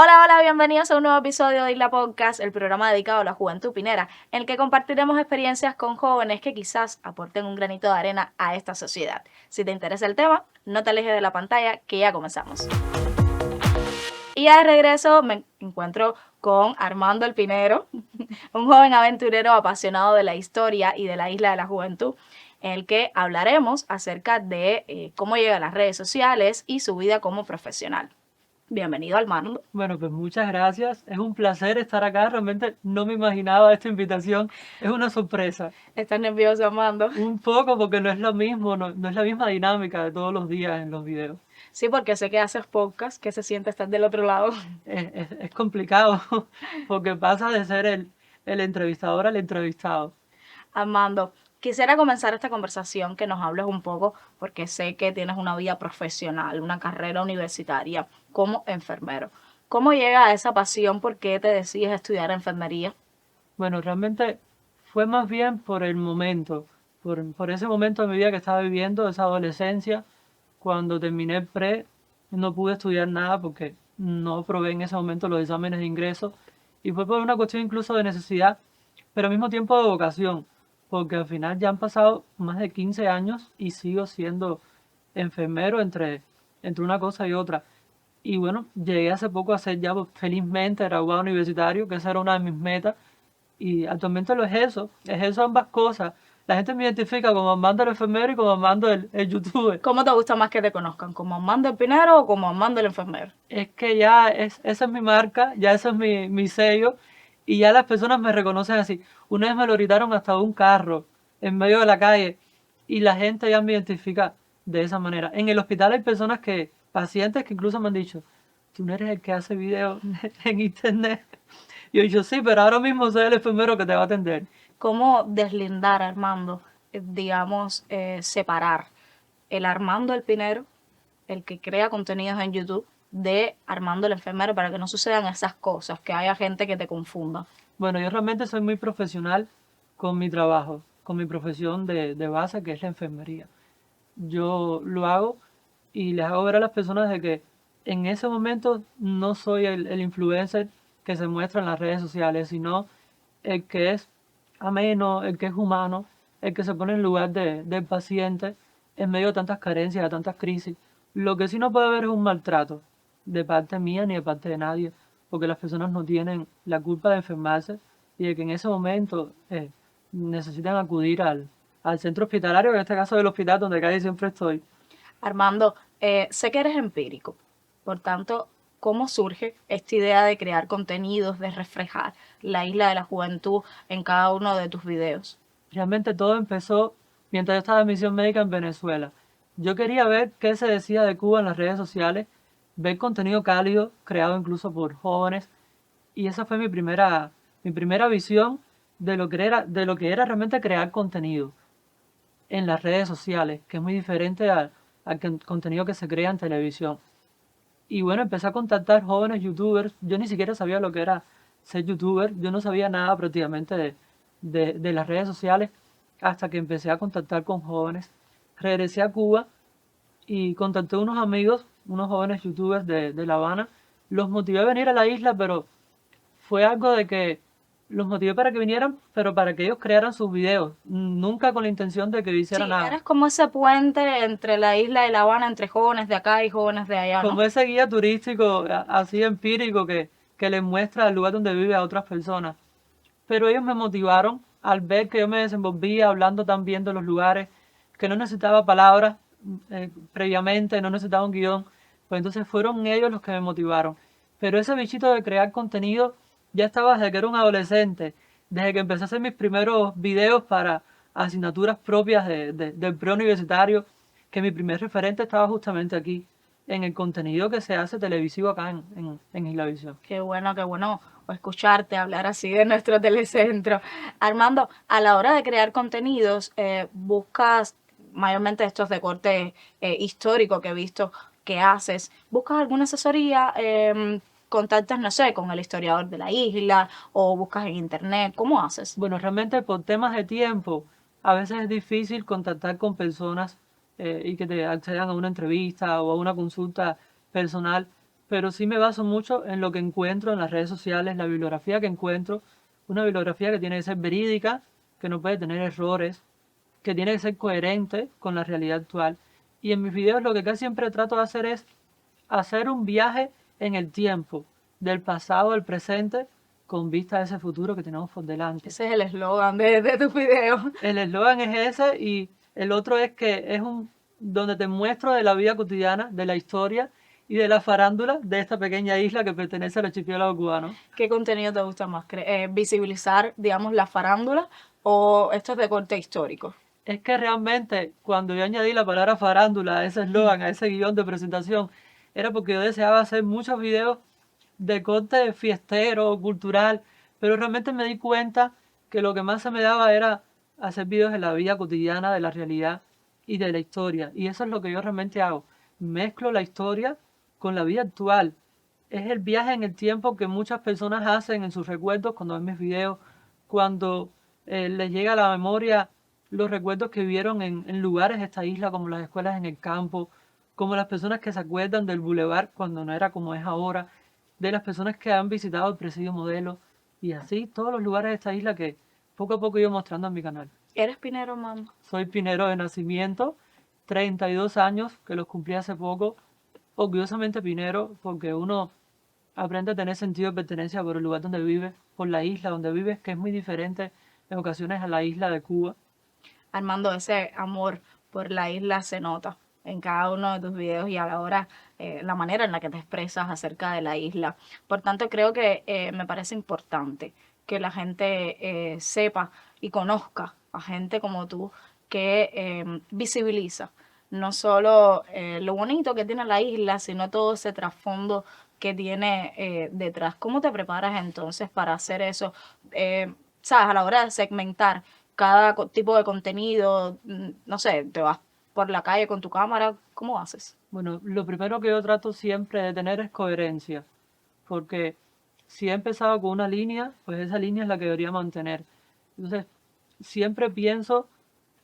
Hola, hola, bienvenidos a un nuevo episodio de Isla Podcast, el programa dedicado a la juventud pinera, en el que compartiremos experiencias con jóvenes que quizás aporten un granito de arena a esta sociedad. Si te interesa el tema, no te alejes de la pantalla, que ya comenzamos. Y ya de regreso me encuentro con Armando el Pinero, un joven aventurero apasionado de la historia y de la Isla de la Juventud, en el que hablaremos acerca de cómo llega a las redes sociales y su vida como profesional. Bienvenido, Armando. Bueno, pues muchas gracias. Es un placer estar acá. Realmente no me imaginaba esta invitación. Es una sorpresa. ¿Estás nervioso, Armando? Un poco porque no es lo mismo, no es la misma dinámica de todos los días en los videos. Sí, porque sé que haces podcast, que se siente estar del otro lado. Es complicado porque pasa de ser el entrevistador al entrevistado. Armando, quisiera comenzar esta conversación que nos hables un poco, porque sé que tienes una vida profesional, una carrera universitaria como enfermero. ¿Cómo llega a esa pasión? ¿Por qué te decides estudiar enfermería? Bueno, realmente fue más bien por el momento, por ese momento de mi vida que estaba viviendo, esa adolescencia. Cuando terminé el pre, no pude estudiar nada porque no aprobé en ese momento los exámenes de ingreso. Y fue por una cuestión incluso de necesidad, pero al mismo tiempo de vocación, porque al final ya han pasado más de 15 años y sigo siendo enfermero entre una cosa y otra. Y bueno, llegué hace poco a ser ya felizmente graduado universitario, que esa era una de mis metas. Y actualmente lo es eso ambas cosas. La gente me identifica como Armando el enfermero y como Armando el youtuber. ¿Cómo te gusta más que te conozcan? ¿Como Armando el Pinero o como Armando el enfermero? Es que ya esa es mi marca, ya ese es mi sello, y ya las personas me reconocen así. Una vez me lo gritaron hasta de un carro, en medio de la calle, y la gente ya me identifica de esa manera. En el hospital hay pacientes que incluso me han dicho, tú no eres el que hace videos en internet. Y yo he dicho, sí, pero ahora mismo soy el enfermero que te va a atender. ¿Cómo deslindar, Armando, digamos, separar el Armando el Pinero, el que crea contenidos en YouTube, de Armando el enfermero para que no sucedan esas cosas, que haya gente que te confunda? Bueno, yo realmente soy muy profesional con mi trabajo, con mi profesión de base, que es la enfermería. Yo lo hago y les hago ver a las personas de que en ese momento no soy el influencer que se muestra en las redes sociales, sino el que es ameno, el que es humano, el que se pone en lugar del paciente en medio de tantas carencias, de tantas crisis. Lo que sí no puede haber es un maltrato de parte mía ni de parte de nadie, porque las personas no tienen la culpa de enfermarse y de que en ese momento necesitan acudir al centro hospitalario, en este caso del hospital donde casi siempre estoy. Armando, sé que eres empírico, por tanto, ¿cómo surge esta idea de crear contenidos, de reflejar la isla de la juventud en cada uno de tus videos? Realmente todo empezó mientras yo estaba en misión médica en Venezuela. Yo quería ver qué se decía de Cuba en las redes sociales, ver contenido cálido creado incluso por jóvenes, y esa fue mi primera visión de lo que era realmente crear contenido en las redes sociales, que es muy diferente al contenido que se crea en televisión. Y bueno, empecé a contactar jóvenes youtubers. Yo ni siquiera sabía lo que era ser youtuber. Yo no sabía nada prácticamente de las redes sociales hasta que empecé a contactar con jóvenes. Regresé a Cuba y contacté a unos amigos, unos jóvenes youtubers de La Habana. Los motivé a venir a la isla, pero fue algo de que los motivé para que vinieran, pero para que ellos crearan sus videos. Nunca con la intención de que yo hiciera Sí, nada. eres como ese puente entre la isla de La Habana, entre jóvenes de acá y jóvenes de allá, Como ¿no? ese guía turístico así empírico que les muestra el lugar donde vive a otras personas. Pero ellos me motivaron al ver que yo me desenvolvía hablando tan bien de los lugares, que no necesitaba palabras previamente, no necesitaba un guión. Pues entonces fueron ellos los que me motivaron. Pero ese bichito de crear contenido ya estaba desde que era un adolescente, desde que empecé a hacer mis primeros videos para asignaturas propias del preuniversitario, que mi primer referente estaba justamente aquí, en el contenido que se hace televisivo acá en Islavisión. Qué bueno escucharte hablar así de nuestro telecentro. Armando, a la hora de crear contenidos, buscas mayormente estos de corte histórico que he visto que haces, ¿buscas alguna asesoría? ¿Contactas, no sé, con el historiador de la isla o buscas en internet? ¿Cómo haces? Bueno, realmente por temas de tiempo, a veces es difícil contactar con personas y que te accedan a una entrevista o a una consulta personal, pero sí me baso mucho en lo que encuentro en las redes sociales, la bibliografía que encuentro, una bibliografía que tiene que ser verídica, que no puede tener errores, que tiene que ser coherente con la realidad actual. Y en mis videos lo que casi siempre trato de hacer es hacer un viaje en el tiempo, del pasado al presente, con vista a ese futuro que tenemos por delante. Ese es el eslogan de tus videos. El eslogan es ese y el otro es que es donde te muestro de la vida cotidiana, de la historia y de la farándula de esta pequeña isla que pertenece al archipiélago cubano. ¿Qué contenido te gusta más? ¿Visibilizar, digamos, la farándula o esto es de corte histórico? Es que realmente cuando yo añadí la palabra farándula a ese eslogan, a ese guión de presentación, era porque yo deseaba hacer muchos videos de corte fiestero, cultural, pero realmente me di cuenta que lo que más se me daba era hacer videos de la vida cotidiana, de la realidad y de la historia. Y eso es lo que yo realmente hago. Mezclo la historia con la vida actual. Es el viaje en el tiempo que muchas personas hacen en sus recuerdos cuando ven mis videos, cuando les llega a la memoria los recuerdos que vivieron en lugares de esta isla, como las escuelas en el campo, como las personas que se acuerdan del bulevar cuando no era como es ahora, de las personas que han visitado el Presidio Modelo y así todos los lugares de esta isla que poco a poco he ido mostrando en mi canal. ¿Eres pinero, mamá? Soy pinero de nacimiento, 32 años que los cumplí hace poco, orgullosamente pinero porque uno aprende a tener sentido de pertenencia por el lugar donde vive, por la isla donde vives, que es muy diferente en ocasiones a la isla de Cuba. Armando, ese amor por la isla se nota en cada uno de tus videos y a la hora, la manera en la que te expresas acerca de la isla. Por tanto, creo que me parece importante que la gente sepa y conozca a gente como tú que visibiliza no solo lo bonito que tiene la isla, sino todo ese trasfondo que tiene detrás. ¿Cómo te preparas entonces para hacer eso? ¿Sabes? A la hora de segmentar cada tipo de contenido, no sé, te vas por la calle con tu cámara, ¿cómo haces? Bueno, lo primero que yo trato siempre de tener es coherencia, porque si he empezado con una línea, pues esa línea es la que debería mantener. Entonces, siempre pienso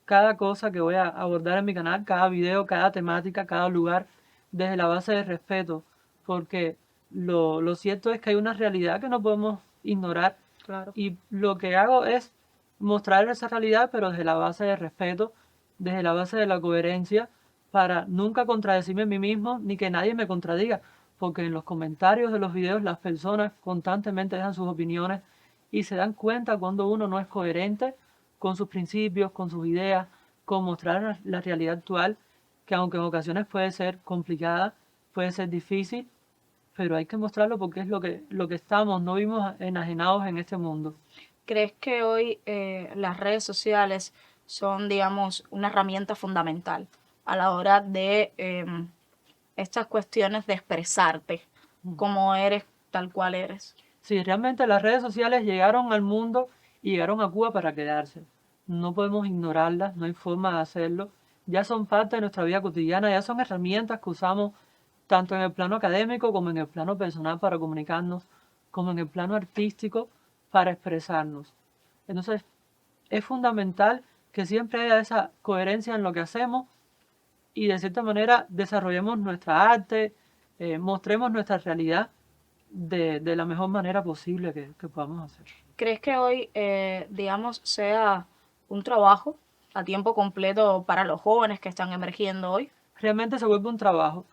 cada cosa que voy a abordar en mi canal, cada video, cada temática, cada lugar, desde la base de respeto, porque lo cierto es que hay una realidad que no podemos ignorar Claro. y lo que hago es mostrar esa realidad, pero desde la base de respeto, desde la base de la coherencia, para nunca contradecirme a mí mismo ni que nadie me contradiga, porque en los comentarios de los videos las personas constantemente dejan sus opiniones y se dan cuenta cuando uno no es coherente con sus principios, con sus ideas, con mostrar la realidad actual, que aunque en ocasiones puede ser complicada, puede ser difícil, pero hay que mostrarlo porque es lo que estamos, no vivimos enajenados en este mundo. ¿Crees que hoy las redes sociales son, digamos, una herramienta fundamental a la hora de estas cuestiones de expresarte como eres, tal cual eres? Sí, realmente las redes sociales llegaron al mundo y llegaron a Cuba para quedarse. No podemos ignorarlas, no hay forma de hacerlo. Ya son parte de nuestra vida cotidiana, ya son herramientas que usamos tanto en el plano académico como en el plano personal para comunicarnos, como en el plano artístico para expresarnos. Entonces, es fundamental que siempre haya esa coherencia en lo que hacemos y de cierta manera desarrollemos nuestra arte, mostremos nuestra realidad de la mejor manera posible que podamos hacer. ¿Crees que hoy, digamos, sea un trabajo a tiempo completo para los jóvenes que están emergiendo hoy? Realmente se vuelve un trabajo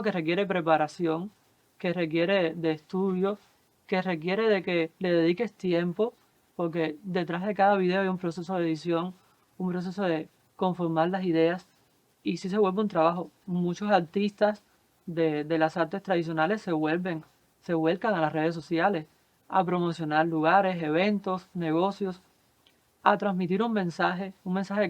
que requiere preparación, que requiere de estudio, que requiere de que le dediques tiempo, porque detrás de cada video hay un proceso de edición, un proceso de conformar las ideas, y sí se vuelve un trabajo. Muchos artistas de las artes tradicionales se vuelcan a las redes sociales, a promocionar lugares, eventos, negocios, a transmitir un mensaje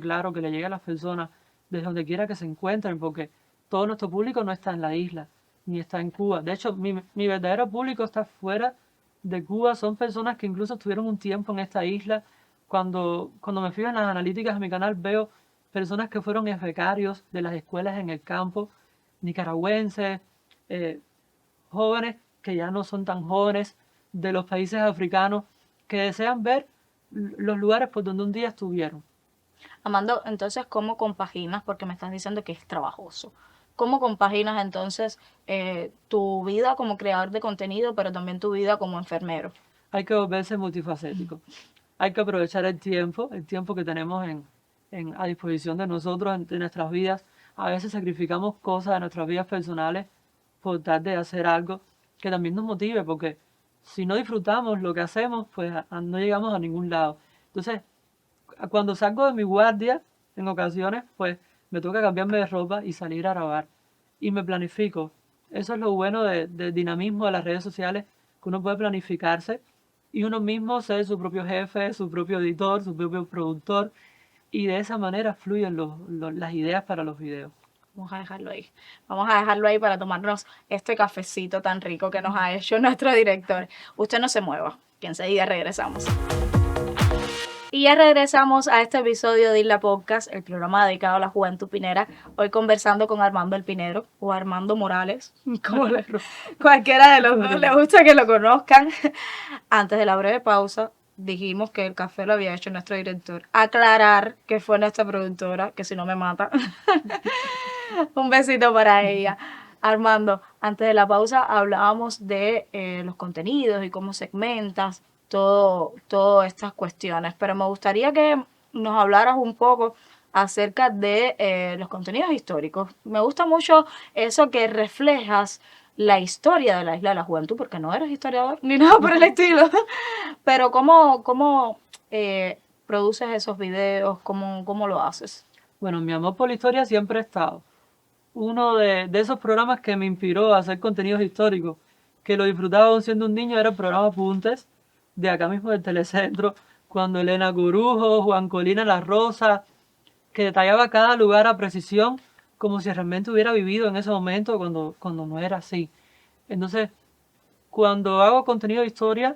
claro que le llegue a las personas desde donde quiera que se encuentren, porque todo nuestro público no está en la isla, ni está en Cuba. De hecho, mi verdadero público está fuera de Cuba, son personas que incluso estuvieron un tiempo en esta isla. Cuando me fijo en las analíticas de mi canal, veo personas que fueron ex becarios de las escuelas en el campo, nicaragüenses, eh, jóvenes que ya no son tan jóvenes, de los países africanos, que desean ver los lugares por donde un día estuvieron. Amando, entonces, ¿cómo compaginas? Porque me estás diciendo que es trabajoso. ¿Cómo compaginas entonces tu vida como creador de contenido, pero también tu vida como enfermero? Hay que volverse multifacético. Hay que aprovechar el tiempo que tenemos a disposición de nosotros, de nuestras vidas. A veces sacrificamos cosas de nuestras vidas personales por tal de hacer algo que también nos motive, porque si no disfrutamos lo que hacemos, pues no llegamos a ningún lado. Entonces, cuando salgo de mi guardia, en ocasiones, pues me toca cambiarme de ropa y salir a grabar. Y me planifico. Eso es lo bueno del dinamismo de las redes sociales, que uno puede planificarse y uno mismo ser su propio jefe, su propio editor, su propio productor. Y de esa manera fluyen las ideas para los videos. Vamos a dejarlo ahí. Vamos a dejarlo ahí para tomarnos este cafecito tan rico que nos ha hecho nuestro director. Usted no se mueva, que enseguida regresamos. Y ya regresamos a este episodio de Isla Podcast, el programa dedicado a la juventud pinera. Hoy conversando con Armando El Pinedro o Armando Morales, como cualquiera de los dos le gusta que lo conozcan. Antes de la breve pausa, dijimos que el café lo había hecho nuestro director. Aclarar que fue nuestra productora, que si no me mata. Un besito para ella. Armando, antes de la pausa hablábamos de los contenidos y cómo segmentas todas estas cuestiones, pero me gustaría que nos hablaras un poco acerca de los contenidos históricos. Me gusta mucho eso que reflejas la historia de la Isla de la Juventud, porque no eres historiador ni nada por el estilo, pero cómo produces esos videos, cómo lo haces. Bueno, mi amor por la historia siempre ha estado. Uno de esos programas que me inspiró a hacer contenidos históricos, que lo disfrutaba aún siendo un niño, era el programa Apuntes, de acá mismo del Telecentro, cuando Elena Corujo, Juan Colina La Rosa, que detallaba cada lugar a precisión, como si realmente hubiera vivido en ese momento cuando no era así. Entonces, cuando hago contenido de historia,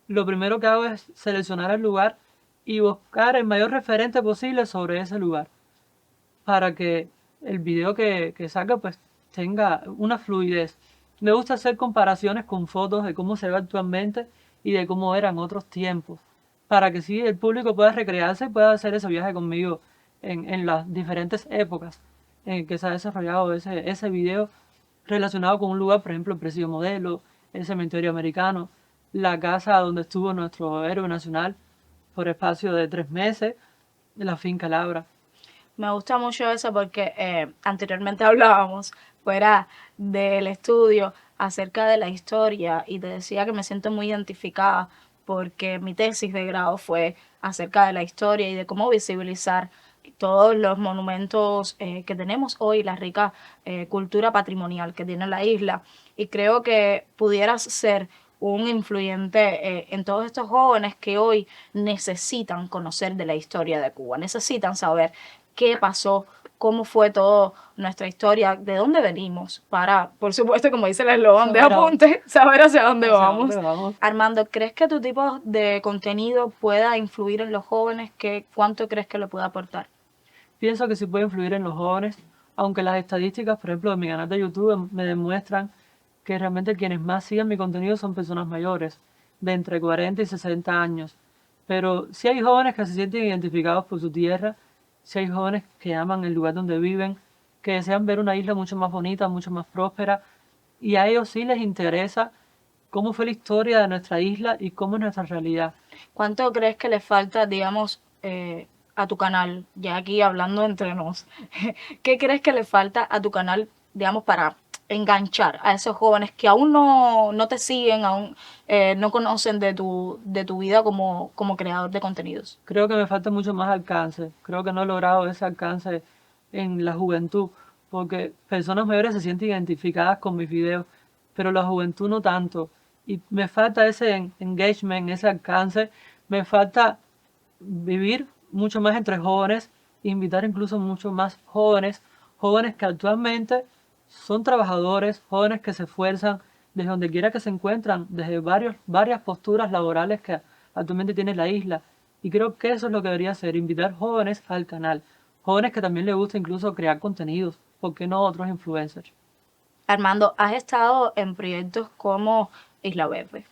lo primero que hago es seleccionar el lugar y buscar el mayor referente posible sobre ese lugar, para que el video que salga pues tenga una fluidez. Me gusta hacer comparaciones con fotos de cómo se ve actualmente y de cómo eran otros tiempos, para que sí el público pueda recrearse y pueda hacer ese viaje conmigo en las diferentes épocas en que se ha desarrollado ese video relacionado con un lugar, por ejemplo, el Presidio Modelo, el cementerio americano, la casa donde estuvo nuestro héroe nacional por espacio de 3 meses, la finca Labra. Me gusta mucho eso porque anteriormente hablábamos fuera del estudio acerca de la historia y te decía que me siento muy identificada porque mi tesis de grado fue acerca de la historia y de cómo visibilizar todos los monumentos que tenemos hoy, la rica cultura patrimonial que tiene la isla. Y creo que pudieras ser un influyente en todos estos jóvenes que hoy necesitan conocer de la historia de Cuba, necesitan saber qué pasó, cómo fue toda nuestra historia, de dónde venimos, para, por supuesto, como dice el eslogan de Apunte, saber hacia dónde vamos. Armando, ¿crees que tu tipo de contenido pueda influir en los jóvenes? ¿Cuánto crees que le puede aportar? Pienso que sí puede influir en los jóvenes, aunque las estadísticas, por ejemplo, de mi canal de YouTube me demuestran que realmente quienes más siguen mi contenido son personas mayores, de entre 40 y 60 años. Pero sí hay jóvenes que se sienten identificados por su tierra, sí hay jóvenes que aman el lugar donde viven, que desean ver una isla mucho más bonita, mucho más próspera, y a ellos sí les interesa cómo fue la historia de nuestra isla y cómo es nuestra realidad. ¿Cuánto crees que le falta, digamos, a tu canal, ya aquí hablando entre nos, qué crees que le falta a tu canal, digamos, para enganchar a esos jóvenes que aún no te siguen, aún no conocen de tu vida como creador de contenidos? Creo que me falta mucho más alcance, creo que no he logrado ese alcance en la juventud, porque personas mayores se sienten identificadas con mis videos, pero la juventud no tanto. Y me falta ese engagement, ese alcance, me falta vivir mucho más entre jóvenes, invitar incluso mucho más jóvenes, jóvenes que actualmente son trabajadores, jóvenes que se esfuerzan desde donde quiera que se encuentran, desde varias posturas laborales que actualmente tiene la isla. Y creo que eso es lo que debería hacer, invitar jóvenes al canal, jóvenes que también les gusta incluso crear contenidos, ¿por qué no otros influencers? Armando, has estado en proyectos como Isla Verde,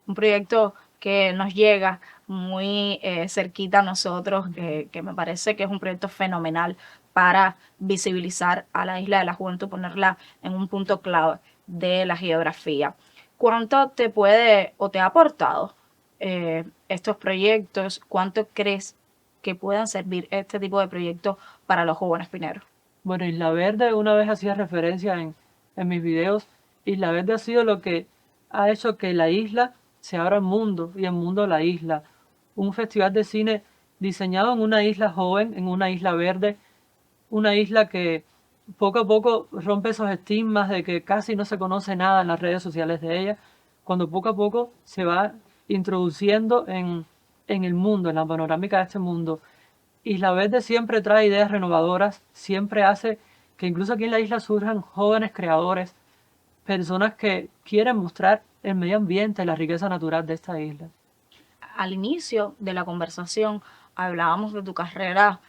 un proyecto que nos llega muy cerquita a nosotros, que me parece que es un proyecto fenomenal para visibilizar a la Isla de la Juventud, ponerla en un punto clave de la geografía. ¿Cuánto te puede o te ha aportado estos proyectos? ¿Cuánto crees que puedan servir este tipo de proyectos para los jóvenes pineros? Bueno, Isla Verde, una vez hacía referencia en mis videos, Isla Verde ha sido lo que ha hecho que la isla se abra al mundo y el mundo a la isla. Un festival de cine diseñado en una isla joven, en una isla verde, una isla que poco a poco rompe esos estigmas de que casi no se conoce nada en las redes sociales de ella, cuando poco a poco se va introduciendo en el mundo, en la panorámica de este mundo. Isla Verde siempre trae ideas renovadoras, siempre hace que incluso aquí en la isla surjan jóvenes creadores, personas que quieren mostrar el medio ambiente, la riqueza natural de esta isla. Al inicio de la conversación hablábamos de tu carrera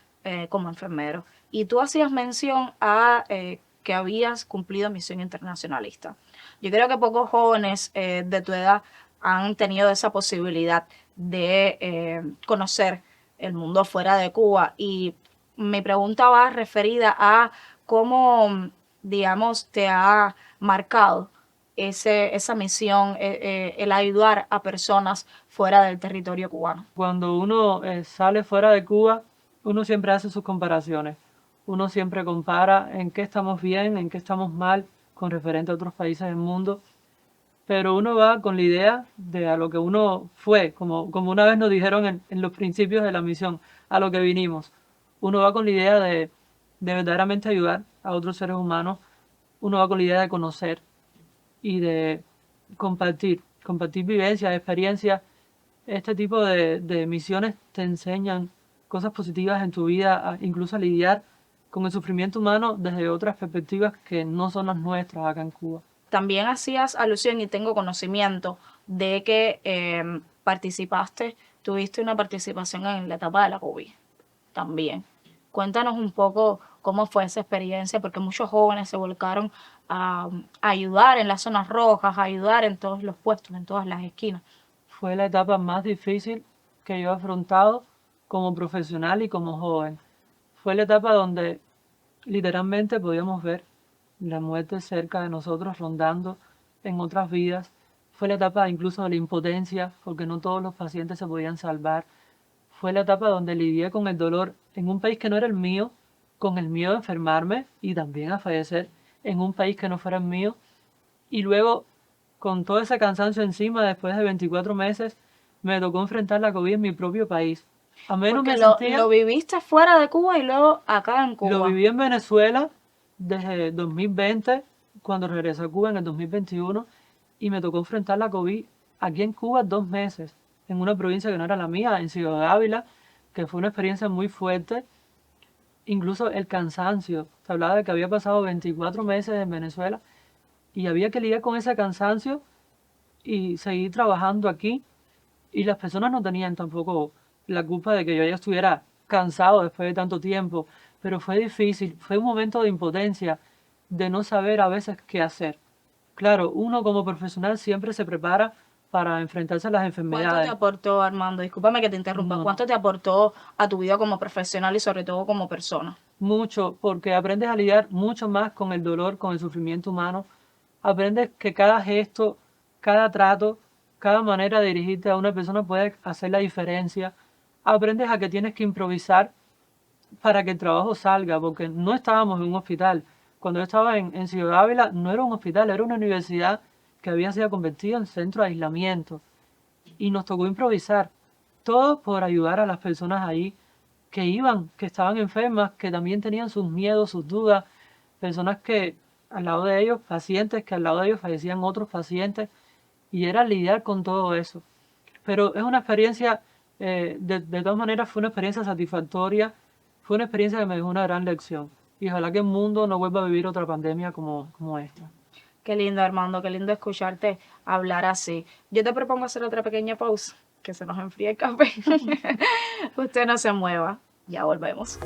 como enfermero y tú hacías mención a que habías cumplido misión internacionalista. Yo creo que pocos jóvenes de tu edad han tenido esa posibilidad de conocer el mundo fuera de Cuba y mi pregunta va referida a cómo, digamos, te ha marcado esa misión, el ayudar a personas fuera del territorio cubano. Cuando uno sale fuera de Cuba, uno siempre hace sus comparaciones. Uno siempre compara en qué estamos bien, en qué estamos mal con referente a otros países del mundo. Pero uno va con la idea de a lo que uno fue, como una vez nos dijeron en los principios de la misión, a lo que vinimos. Uno va con la idea de verdaderamente ayudar a otros seres humanos. Uno va con la idea de conocer y de compartir vivencias, experiencias. Este tipo de misiones te enseñan cosas positivas en tu vida, incluso a lidiar con el sufrimiento humano desde otras perspectivas que no son las nuestras acá en Cuba. También hacías alusión y tengo conocimiento de que tuviste una participación en la etapa de la COVID también. Cuéntanos un poco cómo fue esa experiencia, porque muchos jóvenes se volcaron a ayudar en las zonas rojas, a ayudar en todos los puestos, en todas las esquinas. Fue la etapa más difícil que yo he afrontado como profesional y como joven. Fue la etapa donde literalmente podíamos ver la muerte cerca de nosotros, rondando en otras vidas. Fue la etapa incluso de la impotencia, porque no todos los pacientes se podían salvar. Fue la etapa donde lidié con el dolor en un país que no era el mío, con el miedo a enfermarme y también a fallecer en un país que no fuera el mío. Y luego, con todo ese cansancio encima, después de 24 meses, me tocó enfrentar la COVID en mi propio país. A menos Porque me sentía... lo viviste fuera de Cuba y luego acá en Cuba. Lo viví en Venezuela desde 2020, cuando regresé a Cuba en el 2021, y me tocó enfrentar la COVID aquí en Cuba 2 meses, en una provincia que no era la mía, en Ciudad de Ávila, que fue una experiencia muy fuerte. Incluso el cansancio. Te hablaba de que había pasado 24 meses en Venezuela y había que lidiar con ese cansancio y seguir trabajando aquí. Y las personas no tenían tampoco la culpa de que yo ya estuviera cansado después de tanto tiempo, pero fue difícil, fue un momento de impotencia, de no saber a veces qué hacer. Claro, uno como profesional siempre se prepara para enfrentarse a las ¿Cuánto te enfermedades. aportó, Armando? Discúlpame que te interrumpa. No, no. ¿Cuánto te aportó a tu vida como profesional y sobre todo como persona? Mucho, porque aprendes a lidiar mucho más con el dolor, con el sufrimiento humano. Aprendes que cada gesto, cada trato, cada manera de dirigirte a una persona puede hacer la diferencia. Aprendes a que tienes que improvisar para que el trabajo salga, porque no estábamos en un hospital. Cuando yo estaba en Ciudad Ávila, no era un hospital, era una universidad que había sido convertida en centro de aislamiento. Y nos tocó improvisar, todo por ayudar a las personas ahí que iban, que estaban enfermas, que también tenían sus miedos, sus dudas, personas que al lado de ellos, pacientes que al lado de ellos fallecían otros pacientes, y era lidiar con todo eso. Pero es una experiencia, de todas maneras fue una experiencia satisfactoria, fue una experiencia que me dejó una gran lección. Y ojalá que el mundo no vuelva a vivir otra pandemia como esta. Qué lindo, Armando, qué lindo escucharte hablar así. Yo te propongo hacer otra pequeña pausa, que se nos enfríe el café. Usted no se mueva, ya volvemos.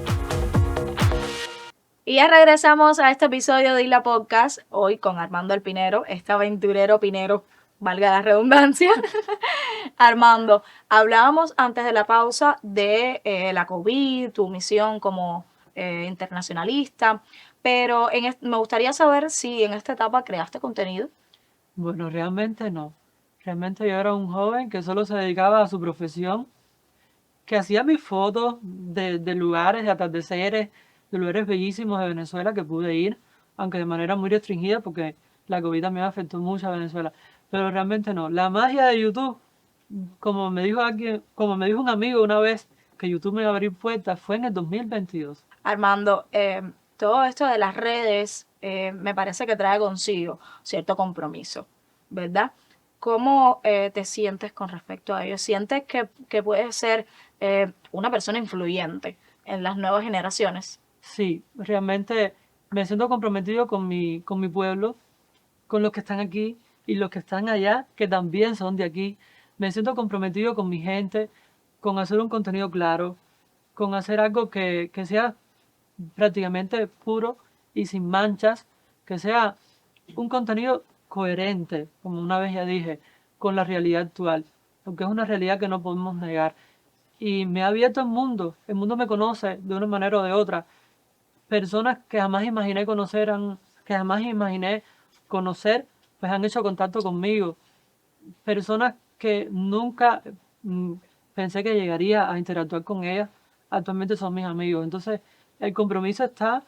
Y ya regresamos a este episodio de Isla Podcast, hoy con Armando el Pinero, este aventurero pinero, valga la redundancia. Armando, hablábamos antes de la pausa de la COVID, tu misión como internacionalista, pero me gustaría saber si en esta etapa creaste contenido. Bueno, realmente no. Realmente yo era un joven que solo se dedicaba a su profesión, que hacía mis fotos de lugares, de atardeceres, de lugares bellísimos de Venezuela que pude ir, aunque de manera muy restringida porque la COVID también afectó mucho a Venezuela. Pero realmente no. La magia de YouTube, como me dijo alguien, como me dijo un amigo una vez que YouTube me iba a abrir puertas, fue en el 2022. Armando, todo esto de las redes me parece que trae consigo cierto compromiso, ¿verdad? ¿Cómo te sientes con respecto a ello? ¿Sientes que puedes ser una persona influyente en las nuevas generaciones? Sí, realmente me siento comprometido con mi pueblo, con los que están aquí y los que están allá, que también son de aquí. Me siento comprometido con mi gente, con hacer un contenido claro, con hacer algo que sea prácticamente puro y sin manchas, que sea un contenido coherente, como una vez ya dije, con la realidad actual, porque es una realidad que no podemos negar. Y me ha abierto el mundo me conoce de una manera o de otra. Personas que jamás imaginé conocer, que jamás imaginé conocer, pues han hecho contacto conmigo. Personas que nunca mm, pensé que llegaría a interactuar con ellas, actualmente son mis amigos. Entonces, el compromiso está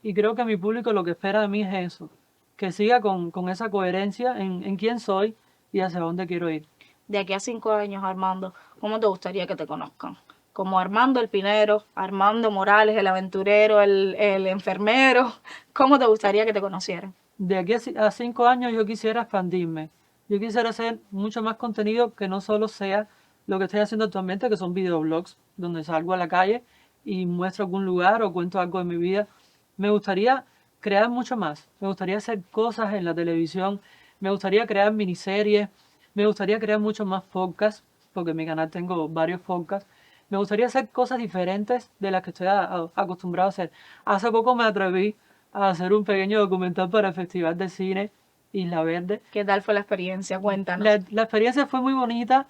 y creo que mi público lo que espera de mí es eso, que siga con esa coherencia en quién soy y hacia dónde quiero ir. De aquí a 5 años, Armando, ¿cómo te gustaría que te conozcan? Como Armando el Pinero, Armando Morales, el aventurero, el enfermero. ¿Cómo te gustaría que te conocieran? De aquí a 5 años yo quisiera expandirme. Yo quisiera hacer mucho más contenido que no solo sea lo que estoy haciendo actualmente, que son videoblogs, donde salgo a la calle y muestro algún lugar o cuento algo de mi vida. Me gustaría crear mucho más. Me gustaría hacer cosas en la televisión. Me gustaría crear miniseries. Me gustaría crear muchos más podcasts, porque en mi canal tengo varios podcasts. Me gustaría hacer cosas diferentes de las que estoy acostumbrado a hacer. Hace poco me atreví a hacer un pequeño documental para el Festival de Cine Isla Verde. ¿Qué tal fue la experiencia? Cuéntanos. La experiencia fue muy bonita,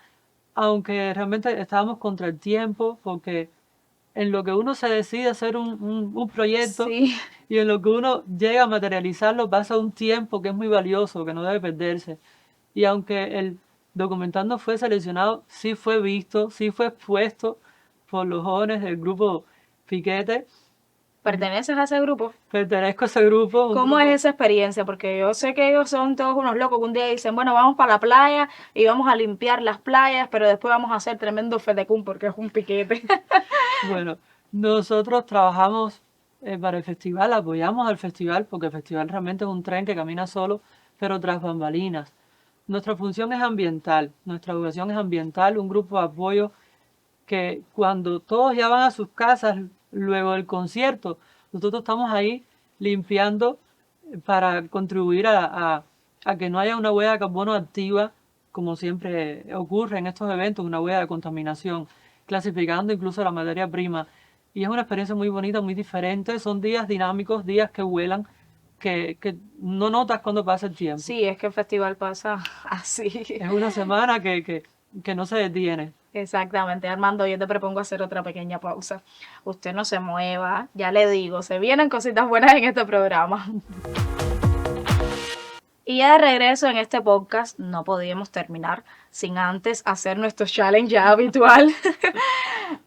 aunque realmente estábamos contra el tiempo, porque en lo que uno se decide hacer un proyecto Sí, y en lo que uno llega a materializarlo pasa un tiempo que es muy valioso, que no debe perderse. Y aunque el documental no fue seleccionado, sí fue visto, sí fue expuesto por los jóvenes del grupo Piquete. ¿perteneces a ese grupo? Pertenezco a ese grupo, un ¿Cómo es grupo. esa experiencia? Porque yo sé que ellos son todos unos locos que un día dicen, bueno, vamos para la playa y vamos a limpiar las playas, pero después vamos a hacer tremendo fedecún porque es un piquete. Bueno, nosotros trabajamos para el festival, apoyamos al festival, porque el festival realmente es un tren que camina solo, pero tras bambalinas. Nuestra función es ambiental, nuestra educación es ambiental, un grupo de apoyo que cuando todos ya van a sus casas luego del concierto, nosotros estamos ahí limpiando para contribuir a que no haya una huella de carbono activa, como siempre ocurre en estos eventos, una huella de contaminación, clasificando incluso la materia prima. Y es una experiencia muy bonita, muy diferente. Son días dinámicos, días que vuelan, que no notas cuando pasa el tiempo. Sí, es que el festival pasa así. Es una semana que no se detiene. Exactamente, Armando, yo te propongo hacer otra pequeña pausa. Usted no se mueva, ya le digo, se vienen cositas buenas en este programa. Y ya de regreso en este podcast, no podíamos terminar sin antes hacer nuestro challenge ya habitual.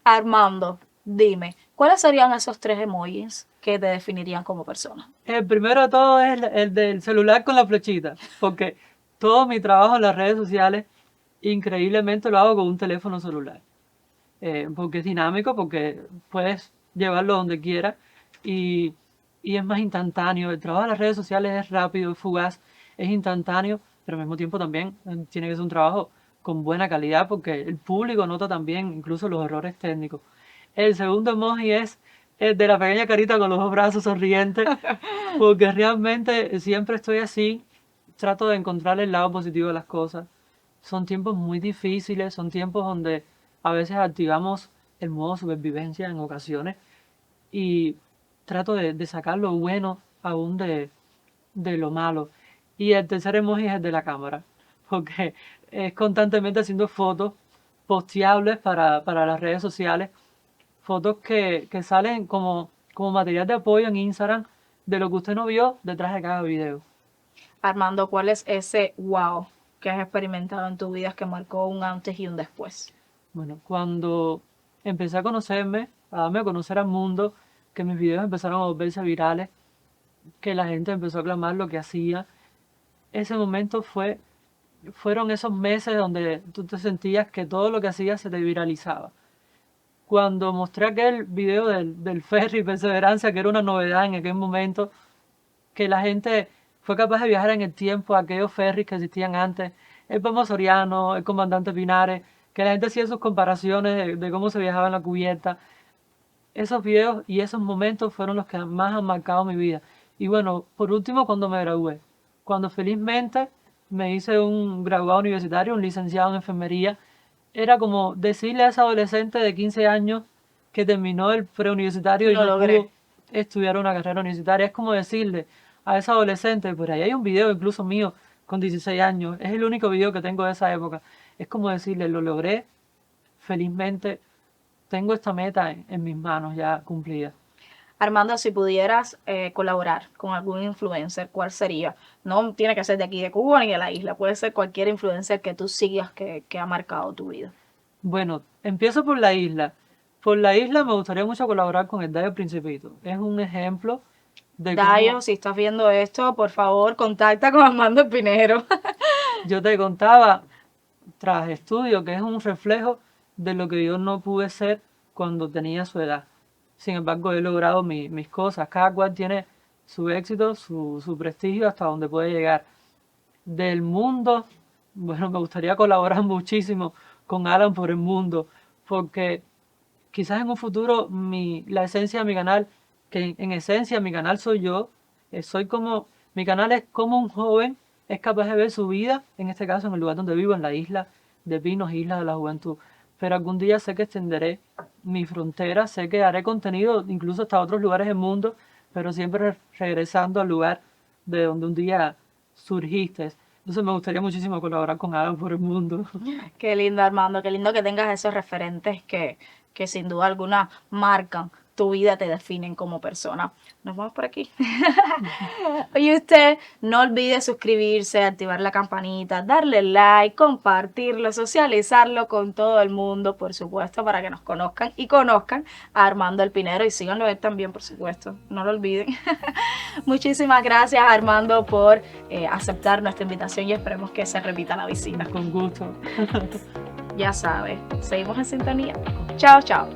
Armando, dime, ¿cuáles serían esos 3 emojis que te definirían como persona? El primero de todo es el del celular con la flechita, porque todo mi trabajo en las redes sociales, increíblemente lo hago con un teléfono celular. Porque es dinámico, porque puedes llevarlo donde quieras y, y es más instantáneo. El trabajo en las redes sociales es rápido, es fugaz, es instantáneo, pero al mismo tiempo también tiene que ser un trabajo con buena calidad porque el público nota también incluso los errores técnicos. El segundo emoji es el de la pequeña carita con los dos brazos sonrientes, porque realmente siempre estoy así, trato de encontrar el lado positivo de las cosas. Son tiempos muy difíciles, son tiempos donde a veces activamos el modo supervivencia en ocasiones y trato de sacar lo bueno aún de lo malo. Y el tercer emoji es el de la cámara, porque es constantemente haciendo fotos posteables para las redes sociales, fotos que salen como como material de apoyo en Instagram de lo que usted no vio detrás de cada video. Armando, ¿cuál es ese wow que has experimentado en tu vida que marcó un antes y un después? Bueno, cuando empecé a conocerme, a darme a conocer al mundo, que mis videos empezaron a volverse virales, que la gente empezó a aclamar lo que hacía, ese momento fueron esos meses donde tú te sentías que todo lo que hacías se te viralizaba. Cuando mostré aquel video del ferry Perseverancia, que era una novedad en aquel momento, que la gente fue capaz de viajar en el tiempo a aquellos ferries que existían antes, el Pomo Soriano, el Comandante Pinares, que la gente hacía sus comparaciones de cómo se viajaba en la cubierta. Esos videos y esos momentos fueron los que más han marcado mi vida. Y bueno, por último, cuando me gradué, cuando felizmente me hice un graduado universitario, un licenciado en enfermería, era como decirle a ese adolescente de 15 años que terminó el preuniversitario y Lo no logré. pudo estudiar una carrera universitaria. Es como decirle a ese adolescente, por ahí hay un video incluso mío con 16 años, es el único video que tengo de esa época. Es como decirle, lo logré, felizmente tengo esta meta en mis manos ya cumplida. Armando, si pudieras colaborar con algún influencer, ¿cuál sería? No tiene que ser de aquí de Cuba ni de la isla, puede ser cualquier influencer que tú sigas que ha marcado tu vida. Bueno, empiezo por la isla. Por la isla me gustaría mucho colaborar con el Dayo Principito. Es un ejemplo de Dayo, cómo si estás viendo esto, por favor, contacta con Armando Pinero. yo te contaba tras estudio, que es un reflejo de lo que yo no pude ser cuando tenía su edad. Sin embargo, he logrado mis cosas. Cada cual tiene su éxito, su prestigio hasta donde puede llegar. Del mundo, bueno, me gustaría colaborar muchísimo con Alan por el mundo, porque quizás en un futuro la esencia de mi canal, que en esencia mi canal soy yo, mi canal es como un joven es capaz de ver su vida, en este caso en el lugar donde vivo, en la isla de Pinos, Isla de la Juventud. Pero algún día sé que extenderé mi frontera, sé que haré contenido incluso hasta otros lugares del mundo, pero siempre regresando al lugar de donde un día surgiste. Entonces me gustaría muchísimo colaborar con Alan por el mundo. Qué lindo, Armando, qué lindo que tengas esos referentes que sin duda alguna marcan tu vida, te definen como persona. Nos vemos por aquí. Oye, usted no olvide suscribirse, activar la campanita, darle like, compartirlo, socializarlo con todo el mundo, por supuesto, para que nos conozcan y conozcan a Armando el Pinero y síganlo a él también, por supuesto. No lo olviden. Muchísimas gracias, Armando, por aceptar nuestra invitación y esperemos que se repita la visita. Con gusto. Ya sabes, seguimos en sintonía. Chao, chao.